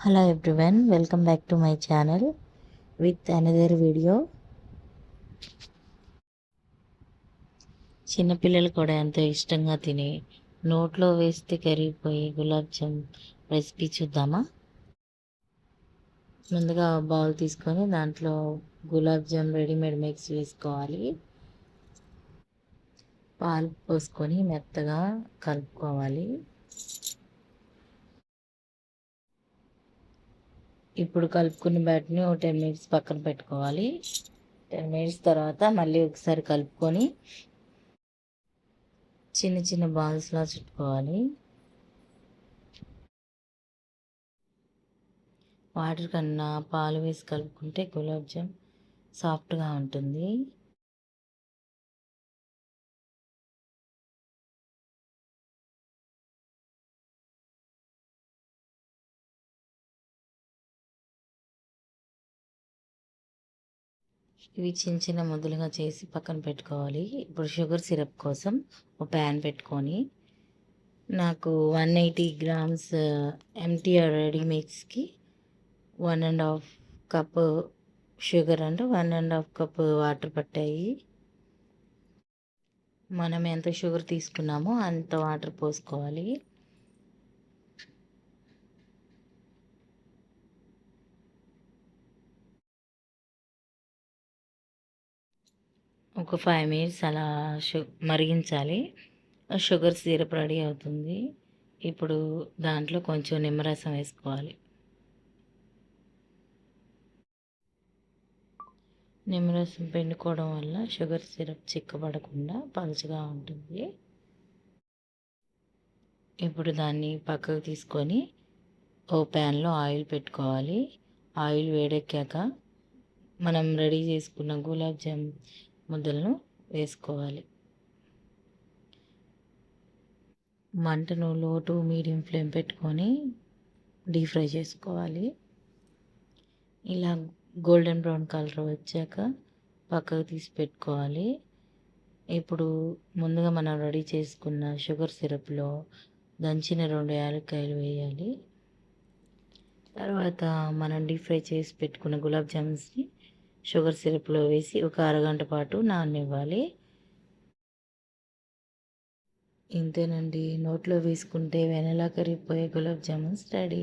Hello everyone, welcome back to my channel with another video. చిన్నపిల్లలు కూడా ఎంతో ఇష్టంగా తినే నోట్లో వేస్తే కరిగిపోయే గులాబ్ జామ్ రెసిపీ చూద్దామా. ముందుగా బౌల్ తీసుకొని దాంట్లో గులాబ్ జామ్ రెడీమేడ్ మిక్స్ వేసుకోవాలి. పాలు పోసుకొని మెత్తగా కలుపుకోవాలి. ఇప్పుడు కలుపుకున్న బ్యాటర్ని ఒక 10 మినిట్స్ పక్కన పెట్టుకోవాలి. 10 మినిట్స్ తర్వాత మళ్ళీ ఒకసారి కలుపుకొని చిన్న చిన్న బాల్స్లా చుట్టుకోవాలి. వాటర్ కన్నా పాలు వేసి కలుపుకుంటే గులాబ్ జామ్ సాఫ్ట్గా ఉంటుంది. ఇవి చిన్న చిన్న ముద్దలుగా చేసి పక్కన పెట్టుకోవాలి. ఇప్పుడు షుగర్ సిరప్ కోసం ఒక ప్యాన్ పెట్టుకొని నాకు 180 గ్రామ్స్ ఎంటీఆర్ రెడీ మిక్స్కి 1.5 cup sugar and 1.5 cup water పట్టాయి. మనం ఎంత షుగర్ తీసుకున్నామో అంత వాటర్ పోసుకోవాలి. ఒక 5 మినిట్స్ అలా మరిగించాలి. షుగర్ సిరప్ రెడీ అవుతుంది. ఇప్పుడు దాంట్లో కొంచెం నిమ్మరసం వేసుకోవాలి. నిమ్మరసం పిండుకోవడం వల్ల షుగర్ సిరప్ చిక్కబడకుండా పలుచగా ఉంటుంది. ఇప్పుడు దాన్ని పక్కకు తీసుకొని ఓ ప్యాన్లో ఆయిల్ పెట్టుకోవాలి. ఆయిల్ వేడెక్కాక మనం రెడీ చేసుకున్న గులాబ్ జామ్ ముద్దలను వేసుకోవాలి. మంటను లో టు మీడియం ఫ్లేమ్ పెట్టుకొని డీప్ ఫ్రై చేసుకోవాలి. ఇలా గోల్డెన్ బ్రౌన్ కలర్ వచ్చాక పక్కకు తీసి పెట్టుకోవాలి. ఇప్పుడు ముందుగా మనం రెడీ చేసుకున్న షుగర్ సిరప్లో దంచిన 2 యాలక్కాయలు వేయాలి. తర్వాత మనం డీప్ ఫ్రై చేసి పెట్టుకున్న గులాబ్ జామ్స్ని షుగర్ సిరప్లో వేసి ఒక అరగంట పాటు నాననివ్వాలి. ఇంతేనండి, నోట్లో వేసుకుంటే వెనలా కరిగిపోయే గులాబ్ జామున్స్ రెడీ.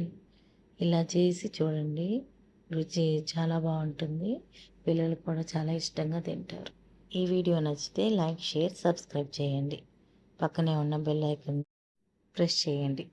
ఇలా చేసి చూడండి, రుచి చాలా బాగుంటుంది. పిల్లలు కూడా చాలా ఇష్టంగా తింటారు. ఈ వీడియో నచ్చితే లైక్, షేర్, సబ్స్క్రైబ్ చేయండి. పక్కనే ఉన్న బెల్ ఐకాన్ ప్రెస్ చేయండి.